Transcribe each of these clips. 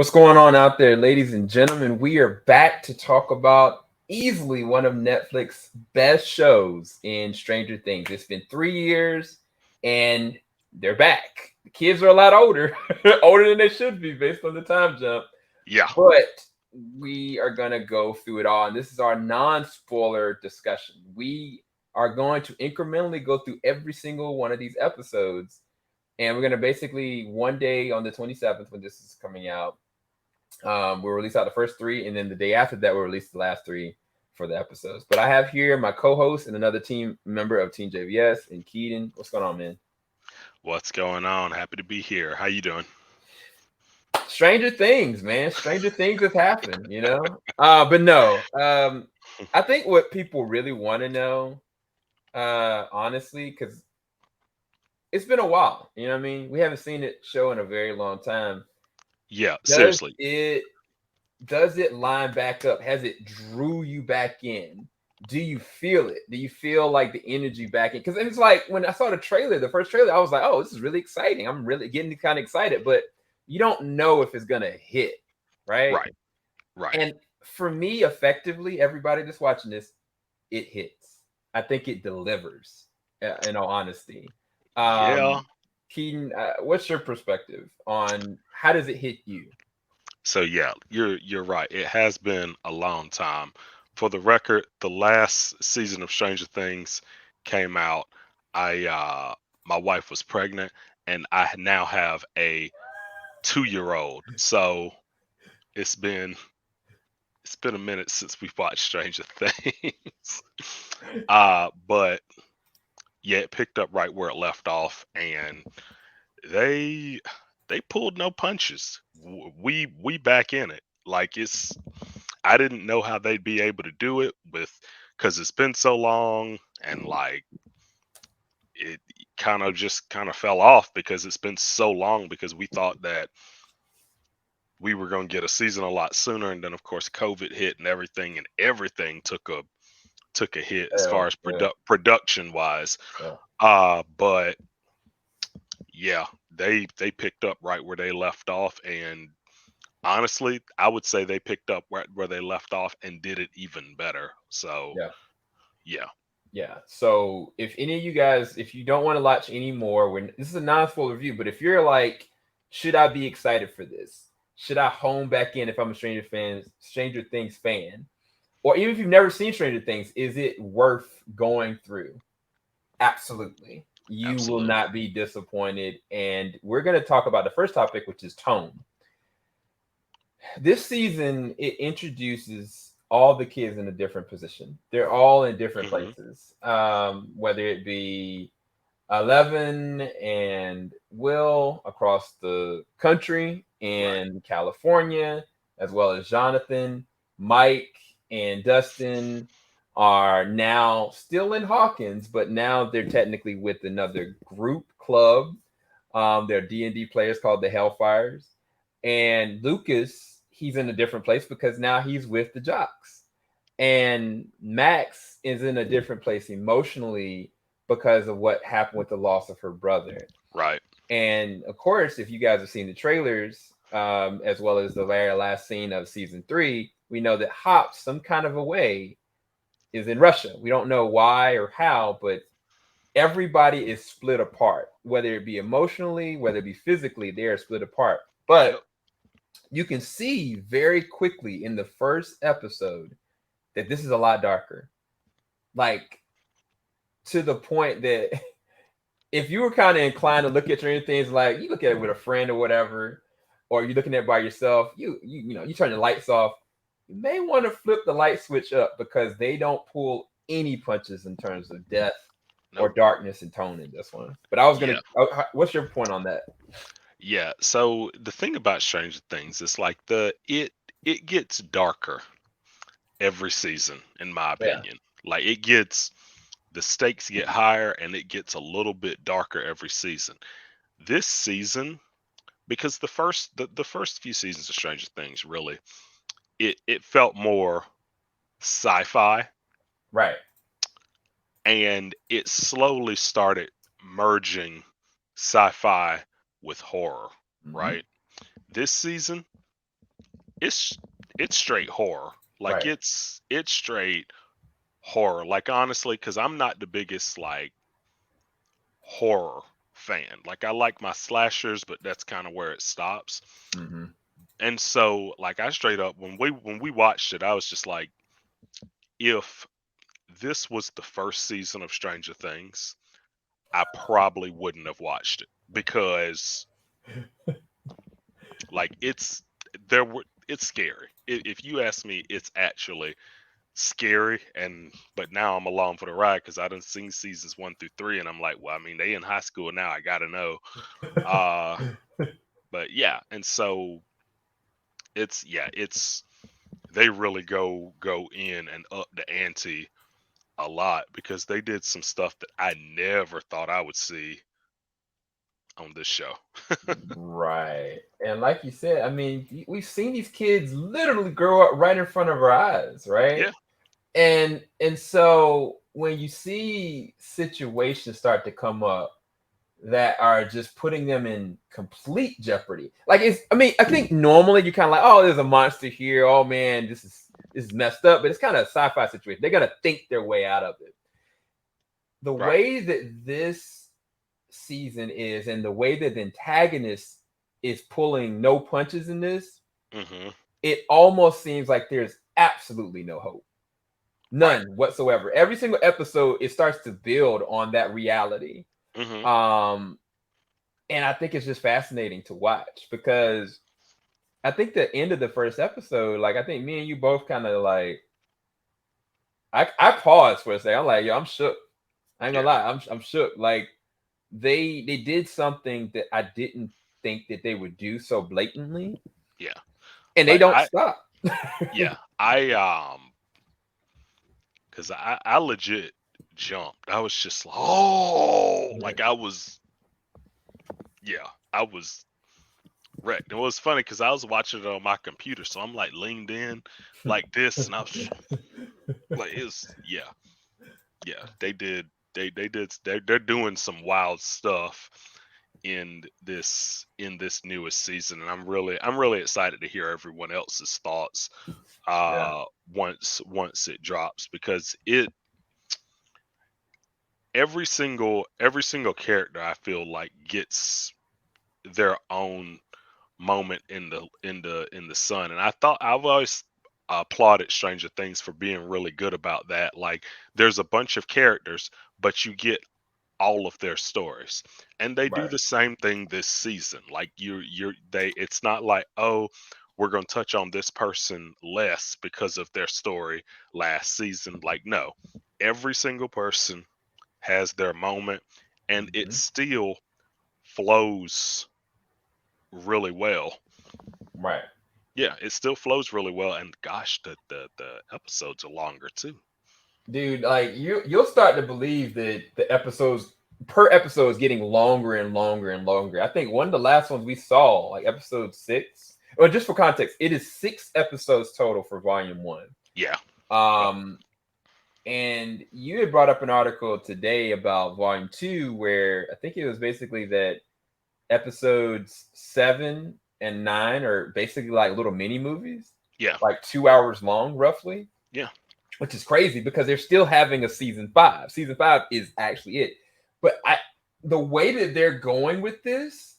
What's going on out there, ladies and gentlemen? We are back to talk about easily one of Netflix's best shows in Stranger Things. It's been 3 years and they're back. The kids are a lot older, older than they should be based on the time jump. Yeah. But we are going to go through it all. And this is our non spoiler discussion. We are going to incrementally go through every single one of these episodes. And we're going to basically one day on the 27th, when this is coming out, we'll release out the first three. And then the day after that, we'll release the last three for the episodes. But I have here my co-host and another team member of TeamJVS and Keaton. What's going on, man? What's going on? Happy to be here. How you doing? Stranger things, man. Stranger things have happened, you know? But no, I think what people really want to know, honestly, because it's been a while, you know what I mean? We haven't seen it show in a very long time. Yeah, Does seriously. it line back up? Has it drew you back in? Do you feel it? Do you feel like the energy back in? Because it's like when I saw the trailer, the first trailer, I was like, oh, this is really exciting. I'm really getting kind of excited, but you don't know if it's gonna hit, right? Right. And for me, effectively, everybody that's watching this, it hits. I think it delivers. In all honesty, Yeah. Keaton, what's your perspective on how does it hit you? So yeah, you're right. It has been a long time. For the record, the last season of Stranger Things came out. My wife was pregnant, and I now have a 2-year-old. So it's been a minute since we've watched Stranger Things. But yeah, it picked up right where it left off, and they pulled no punches. We back in it. Like I didn't know how they'd be able to do it because it's been so long, and like it kind of fell off because it's been so long, because we thought that we were going to get a season a lot sooner, and then of course COVID hit and everything took a hit as Yeah, far as yeah, production wise. yeah. But yeah, they picked up right where they left off, and honestly, I would say they picked up right where they left off and did it even better. So Yeah. yeah. Yeah. So if any of you guys, if you don't want to watch anymore, when this is a non-spoiler review, but if you're like, should I be excited for this? Should I hone back in if I'm a Stranger Things fan? Or even if you've never seen Stranger Things, is it worth going through? Absolutely. You will Absolutely. not be disappointed. And we're going to talk about the first topic, which is tone. This season, it introduces all the kids in a different position. They're all in different Hmm. places, whether it be Eleven and Will across the country Right. in California, as well as Jonathan, Mike, and Dustin are now still in Hawkins, but now they're technically with another group club. They're D&D players called the Hellfires. And Lucas, he's in a different place because now he's with the Jocks. And Max is in a different place emotionally because of what happened with the loss of her brother. Right. And of course, if you guys have seen the trailers, as well as the very last scene of season 3, we know that Hop, some kind of a way, is in Russia. We don't know why or how, but everybody is split apart, whether it be emotionally, whether it be physically, they are split apart. But Yep. you can see very quickly in the first episode that this is a lot darker. Like, to the point that if you were kind of inclined to look at certain things, like you look at it with a friend or whatever, or you're looking at it by yourself, you turn the lights off. You may want to flip the light switch up because they don't pull any punches in terms of death or Nope. darkness and tone in this one. But I was gonna. Yeah. What's your point on that? Yeah. So the thing about Stranger Things is like it gets darker every season, in my Yeah, opinion. Like the stakes get higher, and it gets a little bit darker every season. This season, because the first few seasons of Stranger Things, really, it felt more sci-fi, right. and it slowly started merging sci-fi with horror, Mm-hmm. right? This season, it's straight horror. Like Right. it's straight horror. Like honestly, because I'm not the biggest like horror fan. Like I like my slashers, but that's kind of where it stops. Hmm. And so like I straight up when we watched it, I was just like, if this was the first season of Stranger Things, I probably wouldn't have watched it because like it's scary. If you ask me, it's actually scary. And but now I'm along for the ride because I done seen seasons 1 through 3, and I'm like, well, I mean, they in high school now. I gotta know. Uh, but yeah, and so it's they really go in and up the ante a lot because they did some stuff that I never thought I would see on this show. Right. And like you said, I mean, we've seen these kids literally grow up right in front of our eyes, right? Yeah, And so when you see situations start to come up that are just putting them in complete jeopardy. Like it's I mean, I think normally you're kind of like, oh, there's a monster here. Oh man, this is messed up, but it's kind of a sci-fi situation. They're gonna think their way out of it. The right. way that this season is and the way that the antagonist is pulling no punches in this, Hmm. it almost seems like there's absolutely no hope. Right. None whatsoever. Every single episode, it starts to build on that reality. Hmm. Um, and I think it's just fascinating to watch because I think the end of the first episode, like I think me and you both kind of like I paused for a second. I'm like, yo, I'm shook. I ain't gonna Yeah. lie, I'm shook. Like they did something that I didn't think that they would do so blatantly, Yeah. and they Like don't stop. yeah, because I legit jumped. I was just like, oh, like I was, yeah, I was wrecked. It was funny because I was watching it on my computer, so I'm like leaned in like this, and I was like, it's yeah. They're doing some wild stuff in this newest season, and I'm really excited to hear everyone else's thoughts Yeah, once it drops because it every single character I feel like gets their own moment in the sun. And I've always applauded Stranger Things for being really good about that. Like there's a bunch of characters, but you get all of their stories. And they do right. the same thing this season. Like they it's not like, oh, we're going to touch on this person less because of their story last season. Like no. Every single person has their moment, and it Mhm. still flows really well. Right. Yeah, it still flows really well, and gosh, the episodes are longer too. Dude, like you'll start to believe that the episodes per episode is getting longer and longer and longer. I think one of the last ones we saw, like episode 6, or just for context, it is 6 episodes total for volume 1. Yeah. Yep. Um, and you had brought up an article today about volume 2 where I think it was basically that episodes 7 and 9 are basically like little mini movies, Yeah. like 2 hours long, roughly, Yeah. which is crazy because they're still having a season 5. Season 5 is actually it. But the way that they're going with this,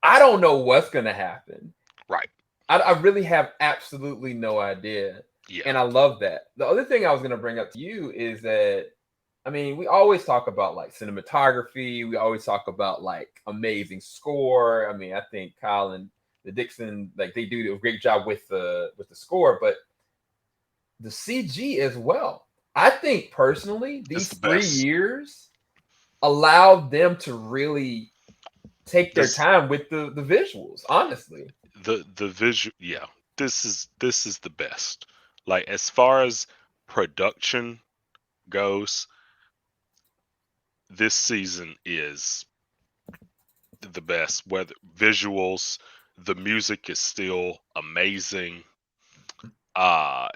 I don't know what's gonna happen. Right. I really have absolutely no idea. Yeah. And I love that. The other thing I was gonna bring up to you is that I mean, we always talk about like cinematography, we always talk about like amazing score. I mean, I think Kyle and the Dixon, like they do a great job with the score, but the CG as well. I think personally, It's these the 3 best. years allowed them to really take their This time with the visuals, honestly. the visual. Yeah. This is the best. Like as far as production goes, this season is the best. Whether visuals, the music is still amazing. Uh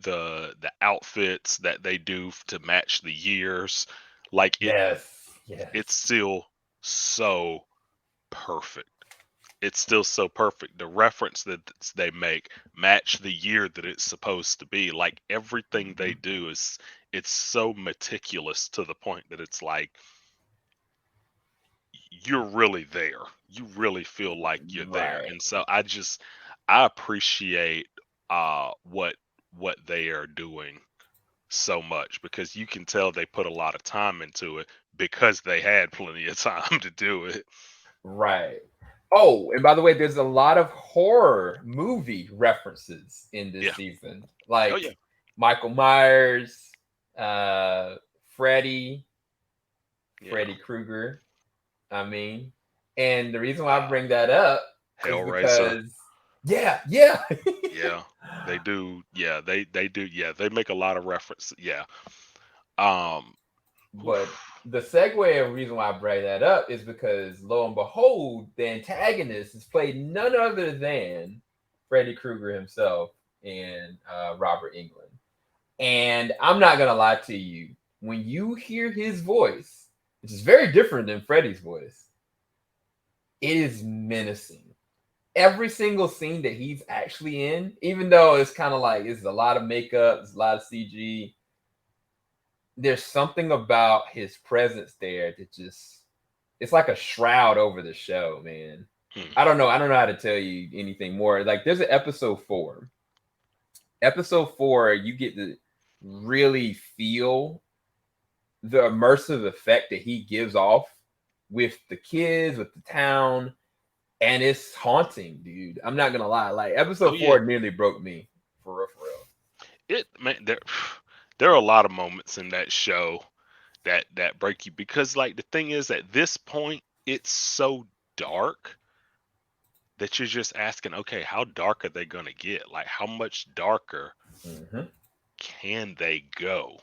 the outfits that they do to match the years, like Yes, it's yes. still so perfect. it's still so perfect. The reference that they make match the year that it's supposed to be. Like everything they do it's so meticulous to the point that it's like you're really there. You really feel like you're there. Right. And so I appreciate what they are doing so much, because you can tell they put a lot of time into it because they had plenty of time to do it. Right. Oh, and by the way, there's a lot of horror movie references in this Yeah. season. Oh Like yeah. Michael Myers, uh Freddy, Yeah. Freddy Krueger. I mean, and the reason why I Uh, bring that up is Hellraiser. because yeah. Yeah. They do. Yeah, they do. Yeah, they make a lot of reference. Yeah. Um But oof. the segue and reason why I bring that up is because lo and behold, the antagonist is played none other than Freddy Krueger himself and Robert Englund. And I'm not gonna lie to you, when you hear his voice, which is very different than Freddy's voice, it is menacing. Every single scene that he's actually in, even though it's kind of like it's a lot of makeup, it's a lot of CG, there's something about his presence there that just it's like a shroud over the show, man. Hmm. I don't know how to tell you anything more. Like there's an episode 4. Episode 4, you get to really feel the immersive effect that he gives off with the kids, with the town, and it's haunting, dude. I'm not gonna lie. Like Oh episode yeah. 4 nearly broke me for real, for real. It man there are a lot of moments in that show that break you, because like the thing is, at this point it's so dark that you're just asking, okay, how dark are they going to get? Like how much darker Mm-hmm. can they go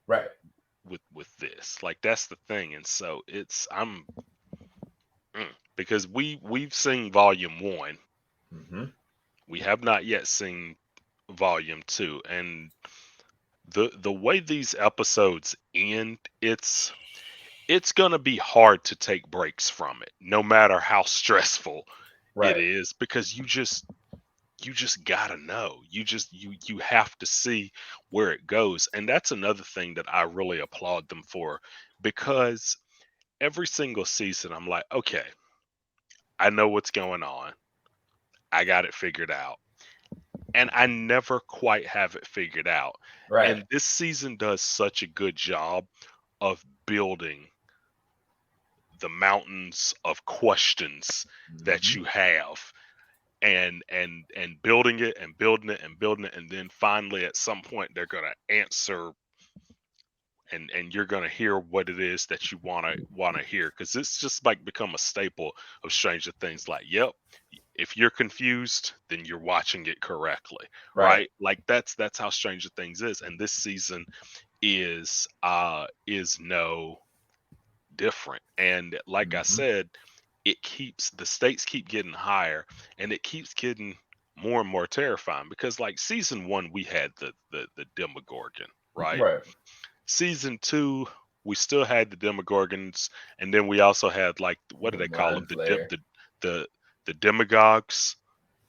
Right. with this? Like that's the thing. And so it's because we've seen volume 1. Mm-hmm. We have not yet seen volume 2, and the way these episodes end, it's going to be hard to take breaks from it, no matter how stressful it Right. is, because you just got to know. You have to see where it goes. And that's another thing that I really applaud them for, because every single season I'm like, okay, I know what's going on. I got it figured out. And I never quite have it figured out. Right. And this season does such a good job of building the mountains of questions that Mm-hmm. you have, and building it and building it and building it, and then finally at some point they're going to answer, and you're going to hear what it is that you want to hear, because it's just like become a staple of Stranger Things. Like, yep, if you're confused, then you're watching it correctly, Right. right? Like that's how Stranger Things is, and this season is no different. And like I Mm-hmm. said, the stakes keep getting higher, and it keeps getting more and more terrifying, because like season 1 we had the Demogorgon, right? Right. Season 2 we still had the Demogorgons, and then we also had, like, what do The they call them, mind flayer. the the demagogues,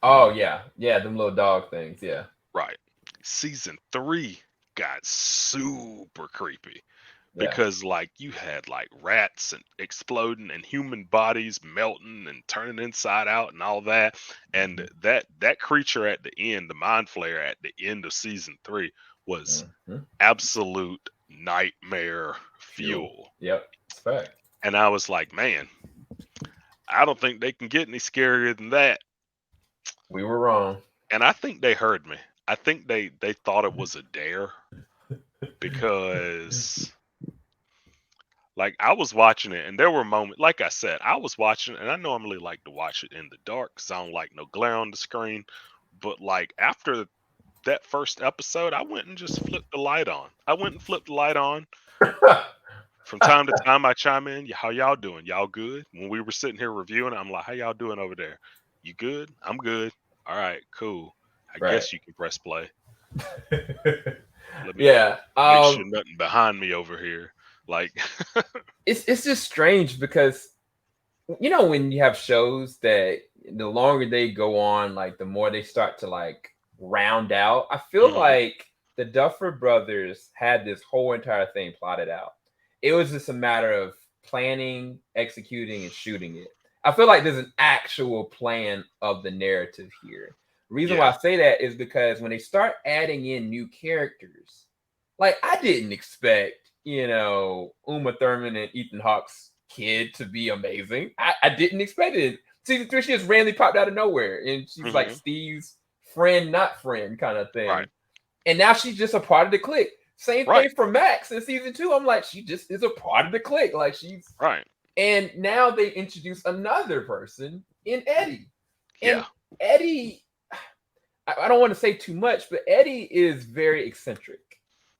Oh yeah, them little dog things. Yeah. right? Season 3 got super creepy, Yeah. because like you had like rats and exploding and human bodies melting and turning inside out and all that. And that creature at the end, the mind flayer at the end of season 3, was Mm-hmm. absolute nightmare Fuel. fuel. Yep. It's fact. And I was like, man, I don't think they can get any scarier than that. We were wrong. And I think they heard me. I think they thought it was a dare, because like I was watching it, and there were moments, like I said, I was watching it, and I normally like to watch it in the dark because I don't like no glare on the screen. But like after that first episode, I went and just flipped the light on. I went and flipped the light on. From time to time, I chime in. How y'all doing? Y'all good? When we were sitting here reviewing, I'm like, how y'all doing over there? You good? I'm good. All right, cool. I Right. guess you can press play. Let me Yeah. make sure nothing behind me over here. Like, It's just strange because you know when you have shows that the longer they go on, like the more they start to like round out. I feel like the Duffer Brothers had this whole entire thing plotted out. It was just a matter of planning, executing, and shooting it. I feel like there's an actual plan of the narrative here. The reason why I say that is because when they start adding in new characters, like I didn't expect, Uma Thurman and Ethan Hawke's kid to be amazing. I didn't expect it. Season 3, she just randomly popped out of nowhere, and she's like Steve's friend, not friend kind of thing. Right. And now she's just a part of the clique. Same thing for Max in season 2. I'm like, she just is a part of the clique. Like she's right. And now they introduce another person in Eddie. And Yeah. Eddie, I don't want to say too much, but Eddie is very eccentric.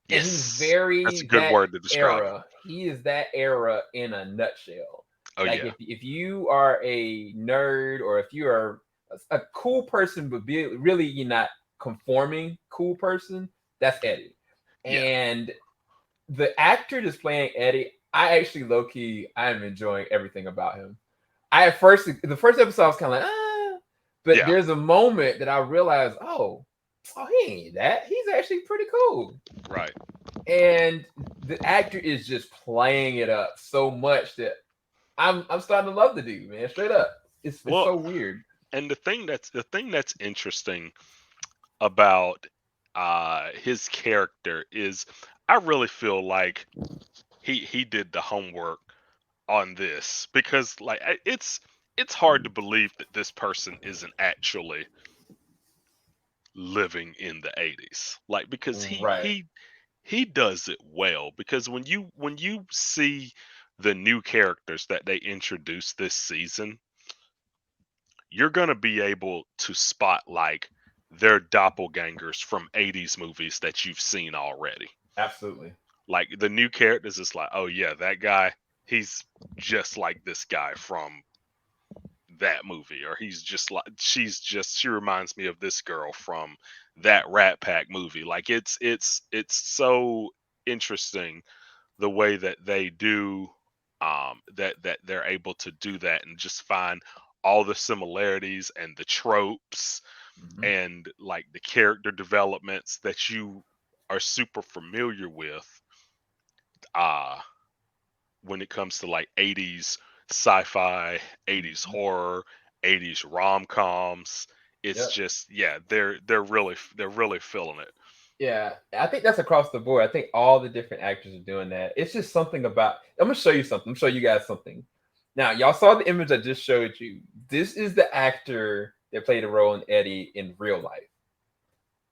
Yes. And he's very That's a good word to describe era. Him. He is that era in a nutshell. Oh, like yeah. if you are a nerd, or if you are a cool person, but really you're not conforming cool person, that's Eddie. Yeah. And the actor that's playing Eddie, I actually low-key, I'm enjoying everything about him. The first episode I was kind of like, but there's a moment that I realized, oh, he ain't that. He's actually pretty cool. Right. And the actor is just playing it up so much that I'm starting to love the dude, man. Straight up. It's so weird. And the thing that's interesting about his character is I really feel like he did the homework on this, because like it's hard to believe that this person isn't actually living in the 80s, like, because he does it well. Because when you see the new characters that they introduce this season, you're gonna be able to spot like their doppelgangers from 80s movies that you've seen already. Absolutely. Like the new characters is like, oh yeah, that guy, he's just like this guy from that movie, or he's just like, she reminds me of this girl from that Rat Pack movie. Like it's so interesting the way that they do that they're able to do that and just find all the similarities and the tropes and like the character developments that you are super familiar with when it comes to like 80s sci-fi, 80s horror, 80s rom-coms. It's just they're really feeling it. Yeah, I think that's across the board. I think all the different actors are doing that. It's just something about. I'm gonna show you something. I'm gonna show you guys something. Now, y'all saw the image I just showed you. This is the actor that played a role in Eddie in real life.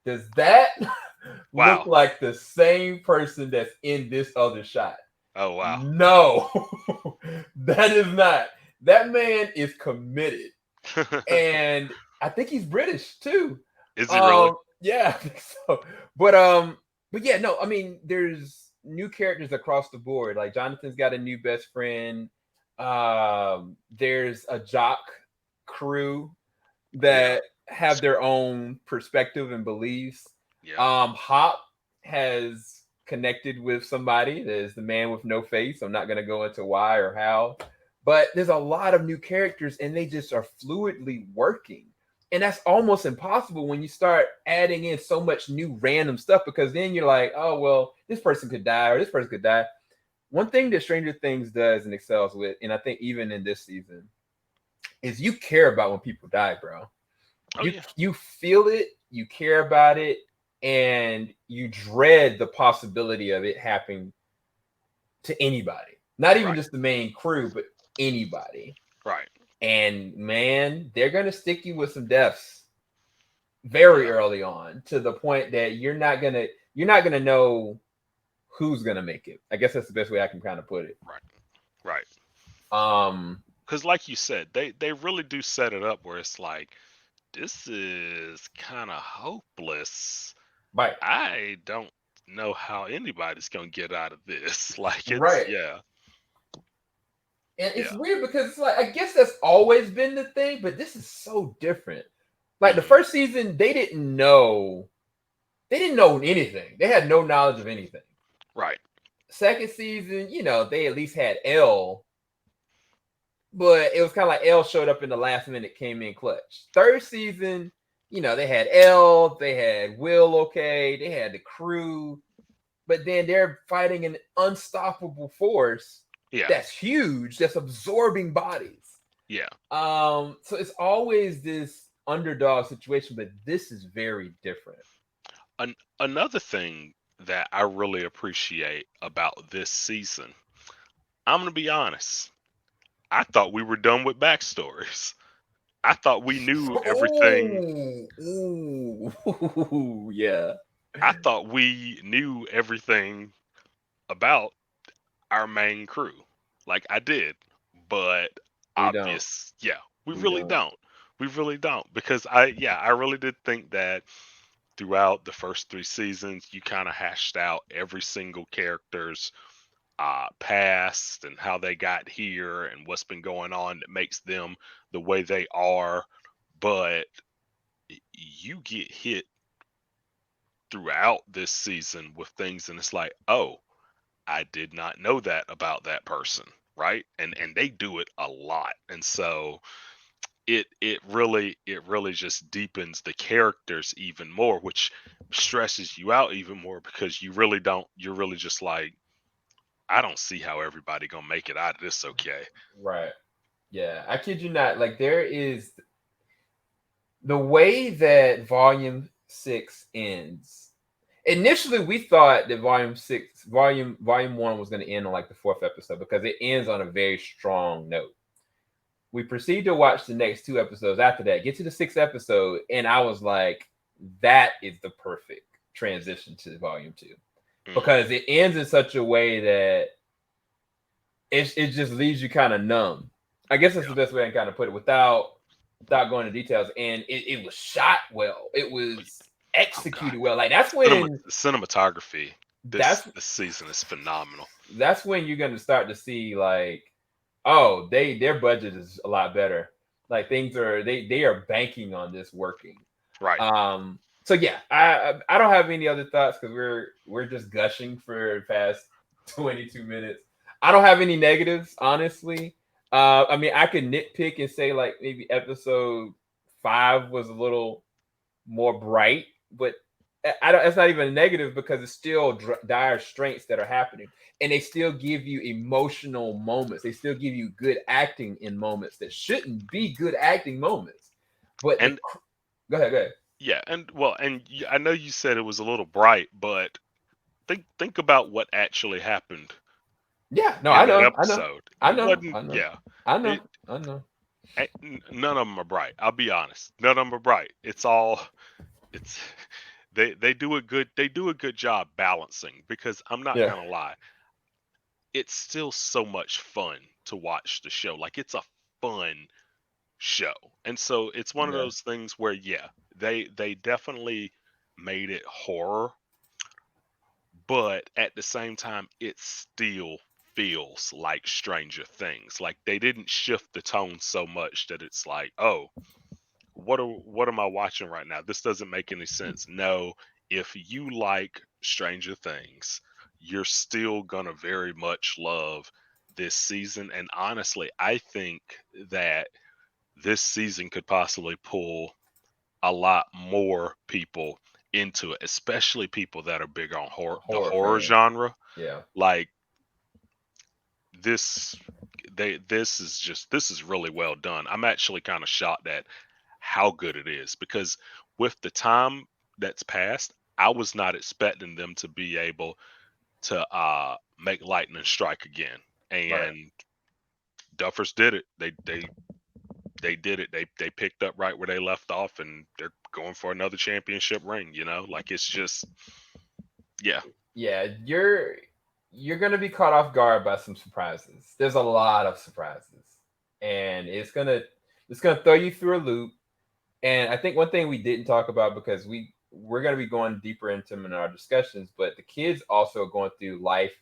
Does that look like the same person that's in this other shot? Oh wow. No, that is not. That man is committed, and I think he's British too. Is he really? Yeah, I think so. But yeah, no, I mean, there's new characters across the board. Like Jonathan's got a new best friend. There's a jock crew that have their own perspective and beliefs. Hop has connected with somebody that is the man with no face. I'm not going to go into why or how, but there's a lot of new characters and they just are fluidly working. And that's almost impossible when you start adding in so much new random stuff, because then you're like, oh, well, this person could die or this person could die. One thing that Stranger Things does and excels with, and I think even in this season, is you care about when people die, bro. You feel it, you care about it, and you dread the possibility of it happening to anybody. Not even just the main crew, but anybody. Right. And man, they're gonna stick you with some deaths very early on, to the point that you're not gonna know who's gonna make it. I guess that's the best way I can kind of put it. Right. Because like you said, they really do set it up where it's like, this is kind of hopeless. Right. I don't know how anybody's gonna get out of this. Like it's And it's weird because it's like, I guess that's always been the thing, but this is so different. Like the first season, they didn't know anything. They had no knowledge of anything. Right. Second season, they at least had Elle But it was kind of like L showed up in the last minute, came in clutch. Third season, they had L, they had Will, okay, they had the crew, but then they're fighting an unstoppable force that's huge, that's absorbing bodies. Yeah. So it's always this underdog situation, but this is very different. Another thing that I really appreciate about this season, I'm gonna be honest. I thought we were done with backstories. I thought we knew everything. Yeah. I thought we knew everything about our main crew. Like I did. But We don't. we We really don't. don't. We really don't. Because I really did think that throughout the first 3 seasons, you kind of hashed out every single character's past and how they got here and what's been going on that makes them the way they are. But you get hit throughout this season with things, and it's like, oh, I did not know that about that person, right? And they do it a lot, and so it really just deepens the characters even more, which stresses you out even more because you really don't. You're really just like, I don't see how everybody gonna make it out of this. Okay. Right. Yeah. I kid you not. Like there is the way that volume 6 ends. Initially, we thought that volume 1 was going to end on like the 4th episode because it ends on a very strong note. We proceed to watch the next 2 episodes after that, get to the 6th episode, and I was like, that is the perfect transition to volume 2 because it ends in such a way that it just leaves you kind of numb. I guess that's the best way I can kind of put it without going into details. And it was shot well. It was executed well. Like that's when cinematography that's this season is phenomenal. That's when you're gonna start to see like, oh, their budget is a lot better. Like things are they are banking on this working. Right. So yeah, I don't have any other thoughts because we're just gushing for the past 22 minutes. I don't have any negatives, honestly. I mean, I could nitpick and say like maybe episode 5 was a little more bright, but I don't. It's not even a negative because it's still dire strengths that are happening, and they still give you emotional moments. They still give you good acting in moments that shouldn't be good acting moments. But go ahead. Yeah, and I know you said it was a little bright, but think about what actually happened. Yeah, no, in I that know, episode. I It know, wasn't. I know, Yeah, I know, it. I know. None of them are bright. I'll be honest. None of them are bright. It's all. It's they do a good job balancing because I'm not Yeah, gonna lie. It's still so much fun to watch the show. Like it's a fun show. And so it's one of yeah, those things where they definitely made it horror, but at the same time it still feels like Stranger Things. Like they didn't shift the tone so much that it's like, "Oh, what am I watching right now? This doesn't make any sense." No, if you like Stranger Things, you're still going to very much love this season, and honestly, I think that this season could possibly pull a lot more people into it, especially people that are big on the horror horror fans. genre. Yeah, Like this, this is really well done. I'm actually kind of shocked at how good it is because with the time that's passed, I was not expecting them to be able to make lightning strike again. right. And Duffers did it. They did it. They picked up right where they left off, and they're going for another championship ring. Like it's just, yeah, Yeah, you're gonna be caught off guard by some surprises. There's a lot of surprises, and it's gonna throw you through a loop. And I think one thing we didn't talk about because we're gonna be going deeper into them in our discussions, but the kids also are going through life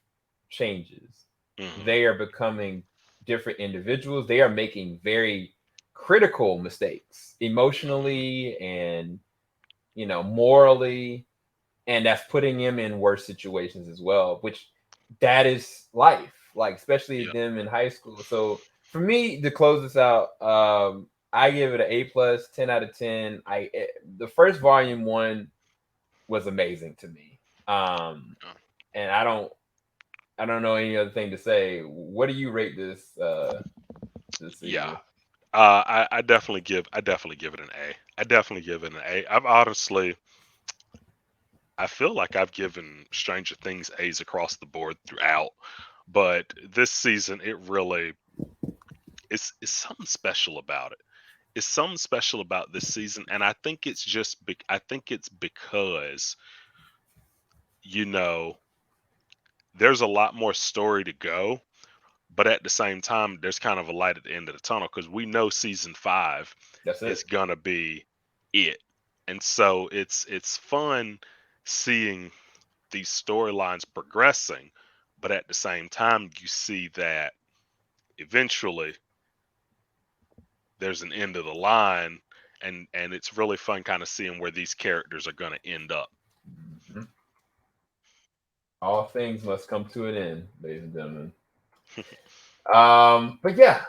changes. hmm They are becoming different individuals. They are making very critical mistakes hmm emotionally and morally, and that's putting him in worse situations as well, which that is life, like especially yeah, them in high school. So For me, to close this out, I give it an A+, 10 out of 10. The first volume 1 was amazing to me. And I don't know any other thing to say. What do you rate this season? Yeah. I definitely give it an A. I definitely give it an A. I feel like I've given Stranger Things A's across the board throughout, but this season it's something special about it. It's something special about this season, and I think it's because there's a lot more story to go, but at the same time, there's kind of a light at the end of the tunnel because we know season 5 is gonna be it, and so it's fun seeing these storylines progressing, but at the same time, you see that eventually there's an end of the line, and it's really fun kind of seeing where these characters are gonna end up. Mm-hmm. All things must come to an end, ladies and gentlemen. But yeah,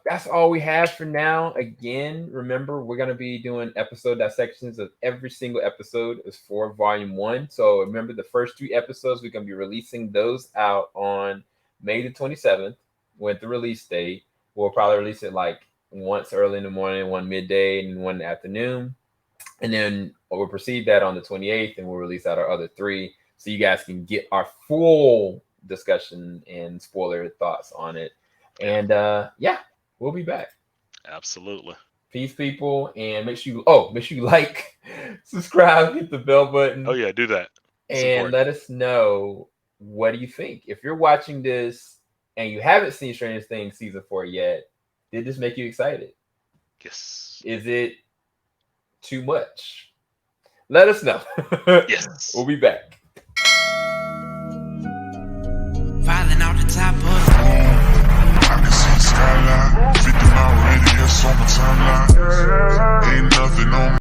that's all we have for now. Again, remember, we're gonna be doing episode dissections of every single episode is for volume 1. So remember, the first 3 episodes, we're gonna be releasing those out on May the 27th with the release date. We'll probably release it like once early in the morning, one midday, and one afternoon. And then we'll proceed that on the 28th, and we'll release out our other 3 so you guys can get our full discussion and spoiler thoughts on it. And yeah, we'll be back. Absolutely. Peace, people, and make sure you like, subscribe, hit the bell button. Oh yeah, do that. And let us know, what do you think? If you're watching this and you haven't seen Stranger Things season 4 yet, did this make you excited? Yes. Is it too much? Let us know. Yes. We'll be back. Filing out the top of I can see the skyline, 50 mile radius on my timeline. Ain't nothing on